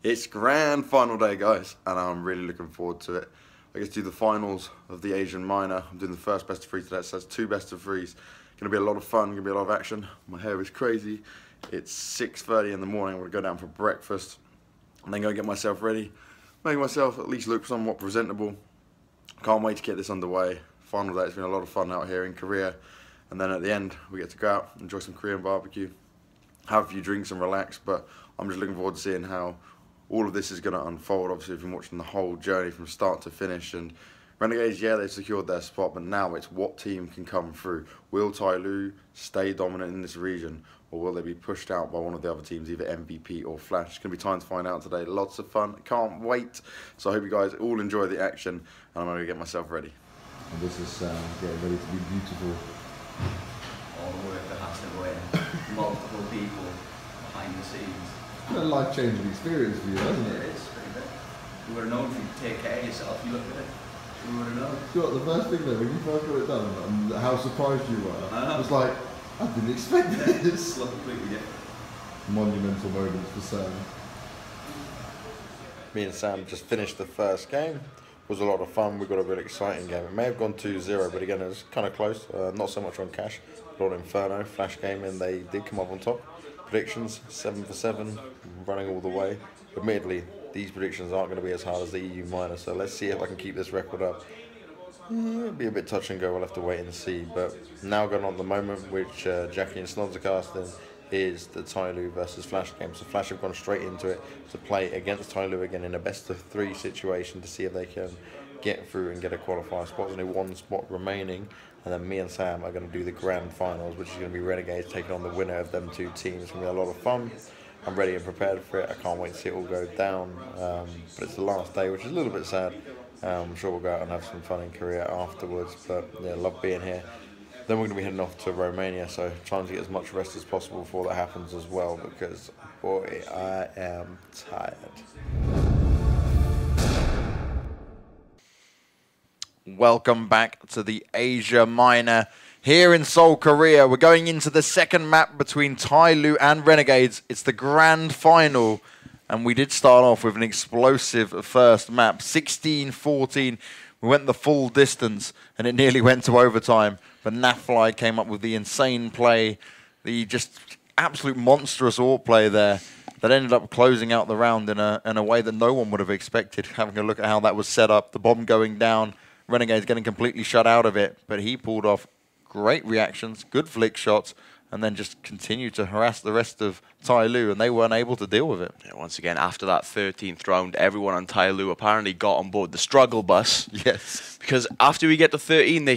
It's grand final day, guys, and I'm really looking forward to it. I get to do the finals of the Asian minor. I'm doing the first best of three today, so that's 2 best of threes. Gonna be a lot of fun, gonna be a lot of action. My hair is crazy. It's 6:30 in the morning. I'm gonna go down for breakfast and then go get myself ready, make myself at least look somewhat presentable. Can't wait to get this underway. Final day, it's been a lot of fun out here in Korea. And then at the end, we get to go out, enjoy some Korean barbecue, have a few drinks and relax. But I'm just looking forward to seeing how all of this is going to unfold. Obviously, we've been watching the whole journey from start to finish. And Renegades, yeah, they've secured their spot, but now it's what team can come through. Will Tyloo stay dominant in this region, or will they be pushed out by one of the other teams, either MVP or Flash? It's going to be time to find out today. Lots of fun. Can't wait. So I hope you guys all enjoy the action, and I'm going to get myself ready. And this is getting ready to be beautiful. All the work that has to go in, multiple people behind the scenes. It's a life-changing experience for you, isn't it? It is, pretty big. You would have known if you take care of yourself, you look at it. You would have known. You know what, the first thing though, when you first got it done, and how surprised you were, I was like, I didn't expect this. It's completely different. Monumental moments for Sam. Me and Sam just finished the first game. It was a lot of fun. We got a really exciting game. It may have gone 2-0, but again, it was kind of close. Not so much on cash, but on Inferno. Flash game, and they did come up on top. Predictions, 7 for 7, running all the way. Admittedly, these predictions aren't going to be as hard as the EU minor, so let's see if I can keep this record up. It'll be a bit touch and go, we'll have to wait and see. But now going on at the moment, which Jackie and Snods are casting, is the Tyloo versus Flash game. So Flash have gone straight into it to play against Tyloo again in a best of 3 situation to see if they can get through and get a qualifier spot. There's only 1 spot remaining, and then me and Sam are going to do the grand finals, which is going to be Renegades taking on the winner of them 2 teams. It's going to be a lot of fun. I'm ready and prepared for it. I can't wait to see it all go down. But it's the last day, which is a little bit sad. I'm sure we'll go out and have some fun in Korea afterwards. But yeah, love being here. Then we're going to be heading off to Romania, so trying to get as much rest as possible before that happens as well, because, boy, I am tired. Welcome back to the Asia Minor here in Seoul, Korea. We're going into the second map between Tyloo and Renegades. It's the grand final, and we did start off with an explosive first map, 16-14. We went the full distance, and it nearly went to overtime. But Nafly came up with the insane play, the just absolute monstrous AWP play there that ended up closing out the round in a way that no one would have expected, having a look at how that was set up. The bomb going down, Renegades getting completely shut out of it, but he pulled off great reactions, good flick shots, and then just continued to harass the rest of Tyloo, and they weren't able to deal with it. Yeah, once again, after that 13th round, everyone on Tyloo apparently got on board the struggle bus. Yes. Because after we get to 13,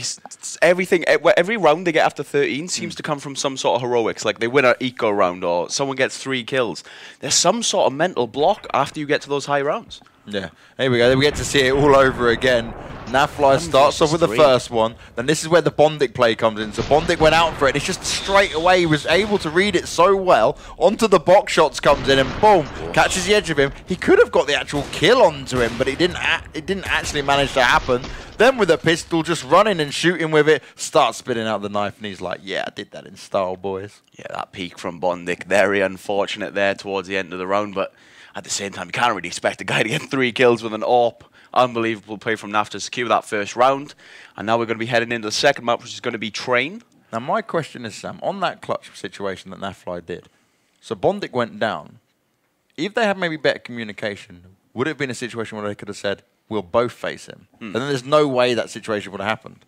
every round they get after 13 seems to come from some sort of heroics. Like they win an eco round or someone gets 3 kills. There's some sort of mental block after you get to those high rounds. Yeah, here we go. We get to see it all over again. Nafly starts off with the first one. Then this is where the Bondik play comes in. So Bondik went out for it. It's just straight away. He was able to read it so well. Onto the box shots comes in and boom, catches the edge of him. He could have got the actual kill onto him, but it didn't actually manage to happen. Then with a pistol, just running and shooting with it, starts spitting out the knife, and he's like, yeah, I did that in style, boys. Yeah, that peak from Bondik, very unfortunate there towards the end of the round, but at the same time, you can't really expect a guy to get 3 kills with an AWP. Unbelievable play from NAF to secure that first round. And now we're going to be heading into the second map, which is going to be Train. Now, my question is, Sam, on that clutch situation that Nafly did, so Bondik went down. If they had maybe better communication, would it have been a situation where they could have said, we'll both face him? And then there's no way that situation would have happened.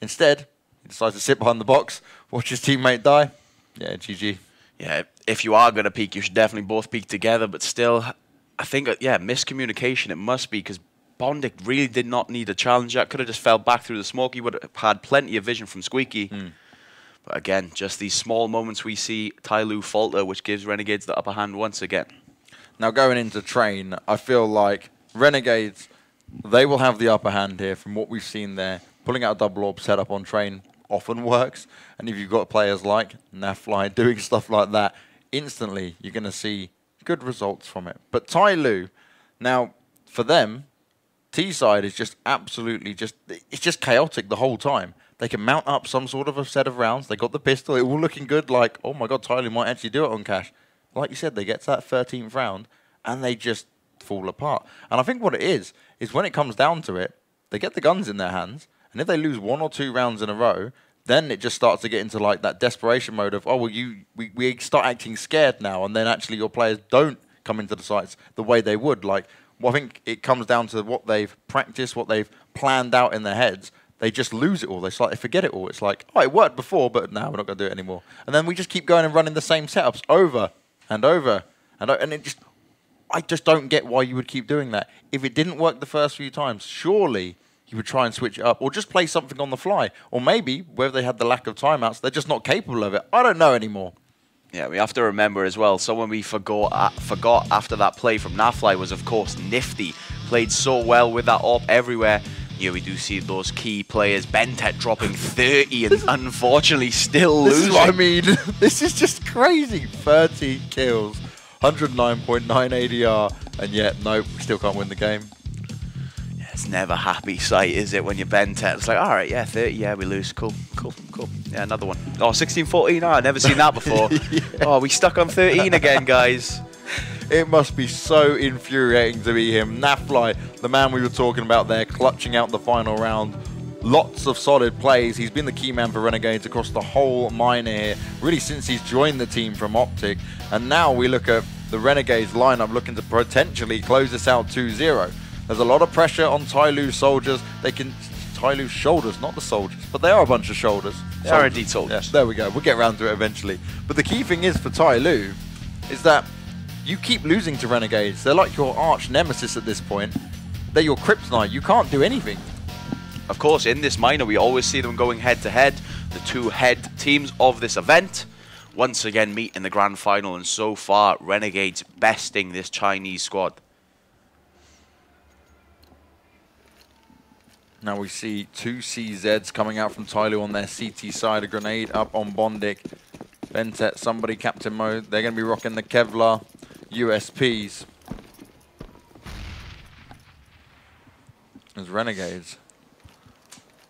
Instead, he decides to sit behind the box, watch his teammate die. Yeah, GG. Yeah, if you are going to peak, you should definitely both peak together. But still, I think, yeah, miscommunication it must be, because Bondik really did not need a challenge. That could have just fell back through the smoke. He would have had plenty of vision from Squeaky. But again, just these small moments we see Tyloo falter, which gives Renegades the upper hand once again. Now, going into Train, I feel like Renegades, they will have the upper hand here from what we've seen there. Pulling out a double orb setup on Train often works. And if you've got players like Nafly doing stuff like that, instantly you're going to see good results from it. But Tyloo, now, for them, T-side is just absolutely it's just chaotic the whole time. They can mount up some sort of a set of rounds. They got the pistol. It all looking good, like, oh my God, Tyloo might actually do it on cash. Like you said, they get to that 13th round, and they just fall apart. And I think what it is when it comes down to it, they get the guns in their hands, and if they lose 1 or 2 rounds in a row, then it just starts to get into like that desperation mode of, oh, well, we start acting scared now, and then actually your players don't come into the sites the way they would. Like, well, I think it comes down to what they've practiced, what they've planned out in their heads. They just lose it all. They slightly forget it all. It's like, oh, it worked before, but now we're not going to do it anymore. And then we just keep going and running the same setups over and over. And it just, I just don't get why you would keep doing that. If it didn't work the first few times, surely you would try and switch it up, or just play something on the fly. Or maybe, where they had the lack of timeouts, they're just not capable of it. I don't know anymore. Yeah, we have to remember as well, someone we forgot after that play from Nafly was, of course, Nifty. Played so well with that AWP everywhere. Yeah, we do see those key players. Bentet dropping 30 and unfortunately still losing. This is what I mean. This is just crazy. 30 kills, 109.9 ADR, and yet, nope, we still can't win the game. It's never a happy sight, is it, when you're Bentet? It's like, all right, yeah, 30, yeah, we lose. Cool. Yeah, another one. Oh, 16-14, oh, I've never seen that before. Yeah. Oh, we stuck on 13 again, guys. It must be so infuriating to be him. Nafly, the man we were talking about there, clutching out the final round. Lots of solid plays. He's been the key man for Renegades across the whole minor here, really since he's joined the team from Optic. And now we look at the Renegades lineup looking to potentially close this out 2-0. There's a lot of pressure on Tyloo's soldiers. Tyloo's shoulders, not the soldiers, but they are a bunch of shoulders. They are indeed soldiers. Yes, there we go. We'll get around to it eventually. But the key thing is for Tyloo is that you keep losing to Renegades. They're like your arch nemesis at this point. They're your kryptonite. You can't do anything. Of course, in this minor, we always see them going head-to-head. The 2 head teams of this event once again meet in the grand final, and so far, Renegades besting this Chinese squad. Now we see 2 CZs coming out from Tyloo on their CT side. A grenade up on Bondic. Bentet, somebody captain mode. They're going to be rocking the Kevlar USPs. As Renegades,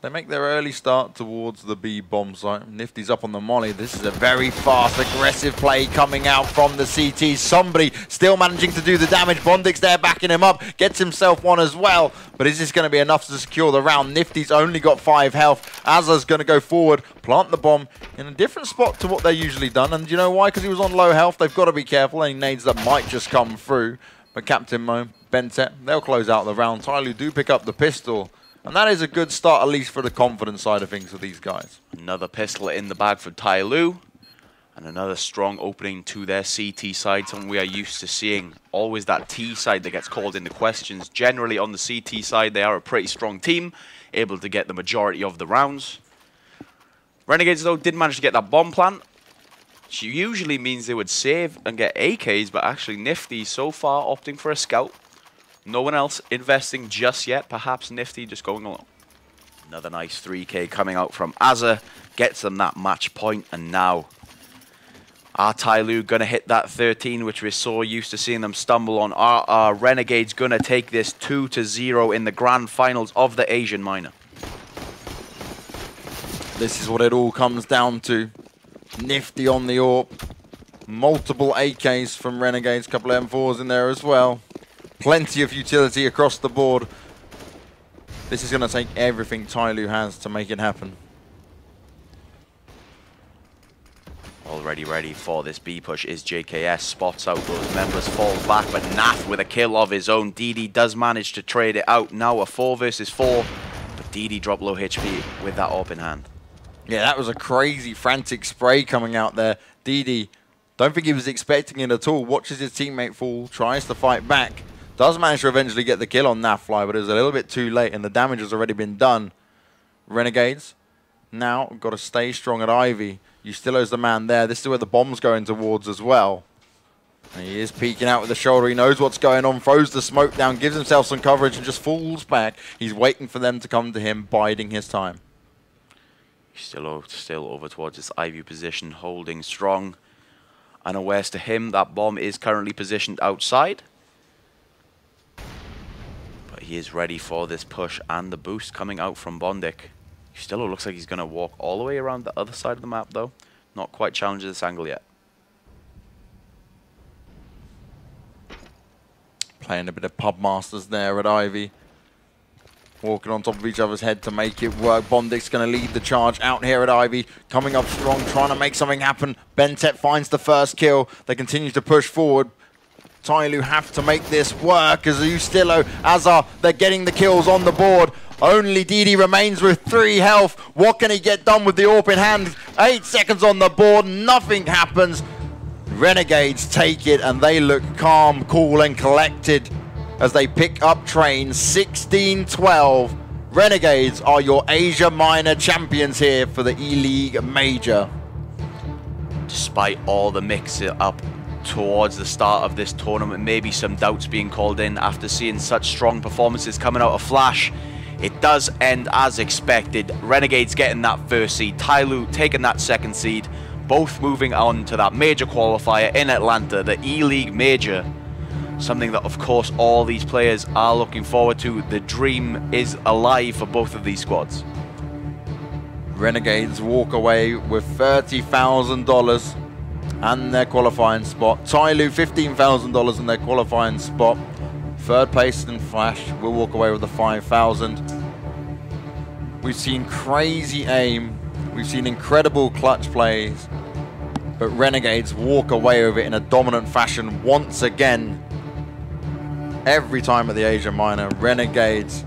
they make their early start towards the B bomb site. Nifty's up on the molly. This is a very fast, aggressive play coming out from the CT. Somebody still managing to do the damage. Bondic's there backing him up. Gets himself one as well. But is this going to be enough to secure the round? Nifty's only got 5 health. Azza's going to go forward, plant the bomb in a different spot to what they're usually done. And you know why? Because he was on low health. They've got to be careful. Any nades that might just come through. But Captain Mo, Bentet, they'll close out the round. Tyloo do pick up the pistol. And that is a good start, at least for the confidence side of things for these guys. Another pistol in the bag for Tyloo. And another strong opening to their CT side, something we are used to seeing. Always that T side that gets called into questions. Generally on the CT side, they are a pretty strong team, able to get the majority of the rounds. Renegades, though, did manage to get that bomb plant, which usually means they would save and get AKs, but actually Nifty so far opting for a scout. No one else investing just yet. Perhaps Nifty just going along. Another nice 3K coming out from Azza. Gets them that match point. And now, are Tyloo going to hit that 13, which we're so used to seeing them stumble on? Are Renegades going to take this 2-0 in the grand finals of the Asian minor? This is what it all comes down to. Nifty on the AWP. Multiple AKs from Renegades. Couple of M4s in there as well. Plenty of utility across the board. This is going to take everything Tyloo has to make it happen. Already ready for this B push is JKS. Spots out those members, falls back, but Nath with a kill of his own. DD does manage to trade it out. Now a 4 versus 4, but DD dropped low HP with that AWP in hand. Yeah, that was a crazy, frantic spray coming out there. DD, don't think he was expecting it at all. Watches his teammate fall, tries to fight back. Does manage to eventually get the kill on Nafly, but it was a little bit too late, and the damage has already been done. Renegades, now got to stay strong at Ivy. Ustilo's the man there. This is where the bomb's going towards as well. And he is peeking out with the shoulder. He knows what's going on, throws the smoke down, gives himself some coverage, and just falls back. He's waiting for them to come to him, biding his time. Still over towards his Ivy position, holding strong. Unawares to him, that bomb is currently positioned outside. But he is ready for this push and the boost coming out from Bondic. Still looks like he's going to walk all the way around the other side of the map, though. Not quite challenged this angle yet. Playing a bit of pub masters there at Ivy. Walking on top of each other's head to make it work. Bondic's going to lead the charge out here at Ivy. Coming up strong, trying to make something happen. Bentet finds the first kill. They continue to push forward. Tyloo have to make this work as Ustillo, Azar, they're getting the kills on the board. Only Didi remains with 3 health. What can he get done with the AWP in hand? 8 seconds on the board, nothing happens. Renegades take it and they look calm, cool and collected as they pick up train 16-12. Renegades are your Asia Minor champions here for the E-League Major. Despite all the mix-up towards the start of this tournament, maybe some doubts being called in after seeing such strong performances coming out of Flash, it does end as expected. Renegades getting that first seed, Tyloo taking that second seed, both moving on to that major qualifier in Atlanta, the E-League Major. Something that, of course, all these players are looking forward to. The dream is alive for both of these squads. Renegades walk away with $30,000 and their qualifying spot. Tyloo, $15,000 in their qualifying spot. Third place in Flash will walk away with the $5,000. We've seen crazy aim. We've seen incredible clutch plays. But Renegades walk away with it in a dominant fashion once again. Every time at the Asia Minor, Renegades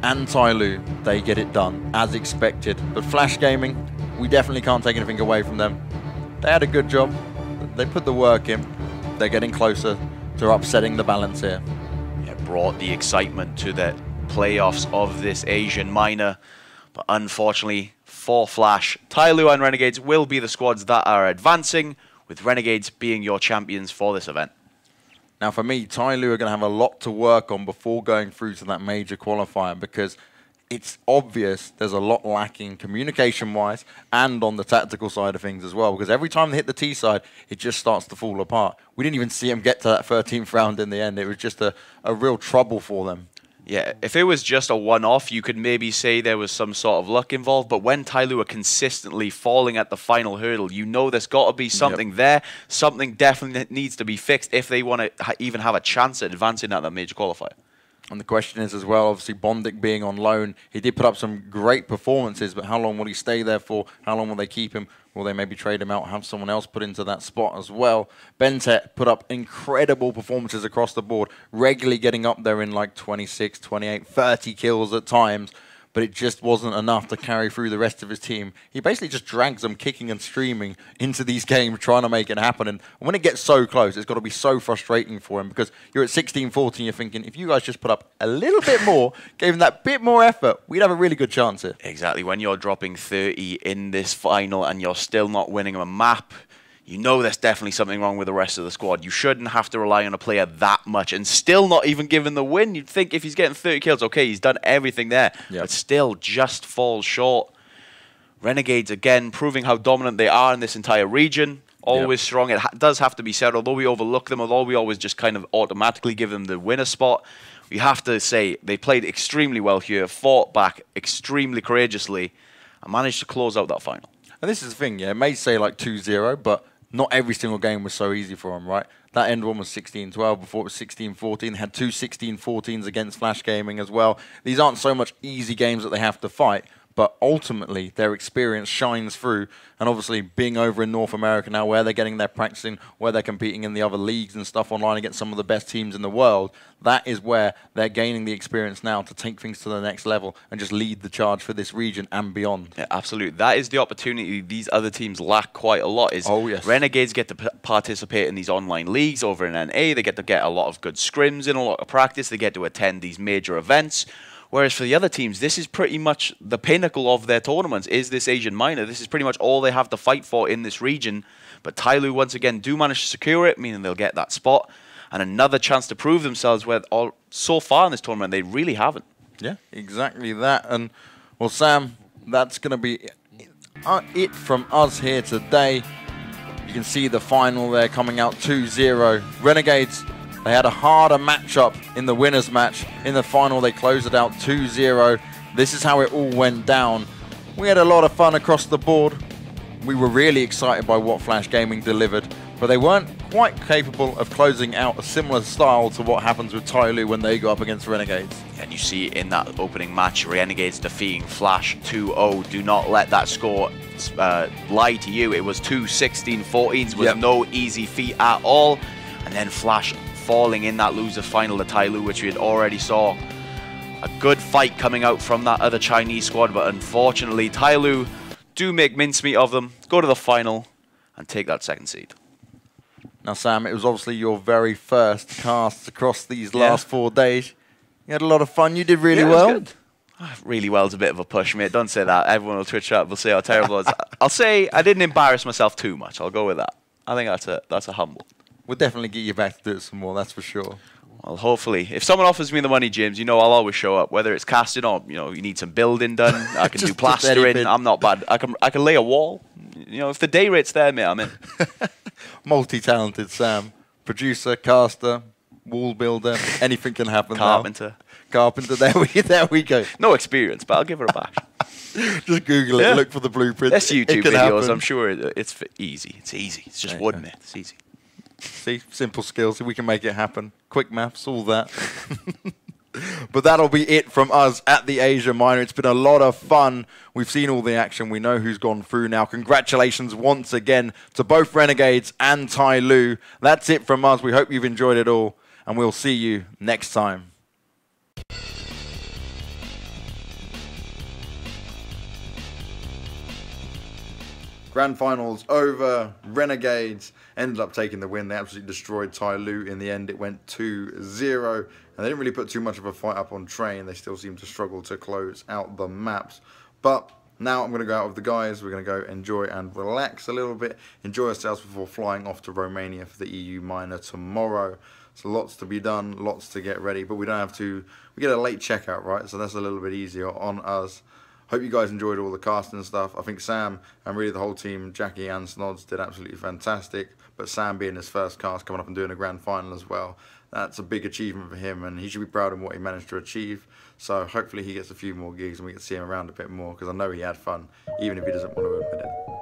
and Tyloo, they get it done as expected. But Flash Gaming, we definitely can't take anything away from them. They had a good job. They put the work in. They're getting closer to upsetting the balance here. It brought the excitement to the playoffs of this Asian Minor. But unfortunately for Flash, Tyloo and Renegades will be the squads that are advancing, with Renegades being your champions for this event. Now for me, Tyloo are going to have a lot to work on before going through to that major qualifier, because it's obvious there's a lot lacking communication-wise and on the tactical side of things as well, because every time they hit the T side, it just starts to fall apart. We didn't even see them get to that 13th round in the end. It was just a real trouble for them. Yeah, if it was just a one-off, you could maybe say there was some sort of luck involved, but when Tyloo are consistently falling at the final hurdle, you know there's got to be something there. Something definitely needs to be fixed if they want to even have a chance at advancing at that major qualifier. And the question is as well, obviously Bondic being on loan, he did put up some great performances, but how long will he stay there for? How long will they keep him? Will they maybe trade him out, have someone else put into that spot as well? Bentet put up incredible performances across the board, regularly getting up there in like 26, 28, 30 kills at times, but it just wasn't enough to carry through the rest of his team. He basically just drags them kicking and streaming into these games, trying to make it happen. And when it gets so close, it's got to be so frustrating for him, because you're at 16-14, you're thinking, if you guys just put up a little bit more, gave him that bit more effort, we'd have a really good chance here. Exactly. When you're dropping 30 in this final and you're still not winning a map, you know there's definitely something wrong with the rest of the squad. You shouldn't have to rely on a player that much and still not even given the win. You'd think if he's getting 30 kills, okay, he's done everything there, but still just falls short. Renegades, again, proving how dominant they are in this entire region. Always strong. It does have to be said, although we overlook them, although we always just kind of automatically give them the winner spot, we have to say they played extremely well here, fought back extremely courageously, and managed to close out that final. And this is the thing, it may say like 2-0, but not every single game was so easy for them, right? That end one was 16-12, before it was 16-14. They had 2 16-14s against Flash Gaming as well. These aren't so much easy games that they have to fight, but ultimately their experience shines through. And obviously being over in North America now, where they're getting their practicing, where they're competing in the other leagues and stuff online against some of the best teams in the world, that is where they're gaining the experience now to take things to the next level and just lead the charge for this region and beyond. Yeah, absolutely. That is the opportunity these other teams lack quite a lot. Is Renegades get to participate in these online leagues over in NA. They get to get a lot of good scrims in, a lot of practice. They get to attend these major events. Whereas for the other teams, this is pretty much the pinnacle of their tournaments, is this Asian Minor. This is pretty much all they have to fight for in this region. But Tyloo, once again, do manage to secure it, meaning they'll get that spot. And another chance to prove themselves, where so far in this tournament, they really haven't. Yeah, exactly that. And, well, Sam, that's going to be it from us here today. You can see the final there coming out 2-0. Renegades, they had a harder matchup in the winners match. In the final, they closed it out 2-0. This is how it all went down. We had a lot of fun across the board. We were really excited by what Flash Gaming delivered, but they weren't quite capable of closing out a similar style to what happens with Tai Lu when they go up against Renegades. And you see in that opening match, Renegades defeating Flash 2-0. Do not let that score lie to you. It was 2 16-14s, was no easy feat at all. And then Flash falling in that loser final to Tai Lu, which we had already saw. A good fight coming out from that other Chinese squad, but unfortunately Tai Lu do make mincemeat of them, go to the final, and take that second seed. Now, Sam, it was obviously your very first cast across these last 4 days. You had a lot of fun. You did really well. It was good. Really well is a bit of a push, mate. Don't say that. Everyone will Twitch up. Will say how terrible it is. I'll say I didn't embarrass myself too much. I'll go with that. I think that's a humble. We'll definitely get you back to do it some more. That's for sure. Well, hopefully, if someone offers me the money, James, you know I'll always show up. Whether it's casting or you need some building done, I can do plastering. I'm not bad. I can lay a wall. If the day rate's there, mate, I'm in. Multi-talented Sam, producer, caster, wall builder, anything can happen. Carpenter. Carpenter. There we go. No experience, but I'll give her a bash. Just Google it. Look for the blueprint. There's YouTube videos. Happen. I'm sure it's easy. It's easy. It's just wood, mate. It's easy. See, simple skills. We can make it happen. Quick maths, all that. But that'll be it from us at the Asia Minor. It's been a lot of fun. We've seen all the action. We know who's gone through now. Congratulations once again to both Renegades and Tai Lu. That's it from us. We hope you've enjoyed it all, and we'll see you next time. Grand Finals over. Renegades ended up taking the win. They absolutely destroyed Tai Lu in the end. It went 2-0. And they didn't really put too much of a fight up on Train. They still seem to struggle to close out the maps. But now I'm going to go out with the guys. We're going to go enjoy and relax a little bit. Enjoy ourselves before flying off to Romania for the EU Minor tomorrow. So lots to be done, lots to get ready. But we don't have to... We get a late checkout, right? So that's a little bit easier on us. Hope you guys enjoyed all the casting and stuff. I think Sam and really the whole team, Jackie and Snods, did absolutely fantastic. But Sam being his first cast, coming up and doing a grand final as well, that's a big achievement for him, and he should be proud of what he managed to achieve. So hopefully he gets a few more gigs and we can see him around a bit more, because I know he had fun, even if he doesn't want to admit it.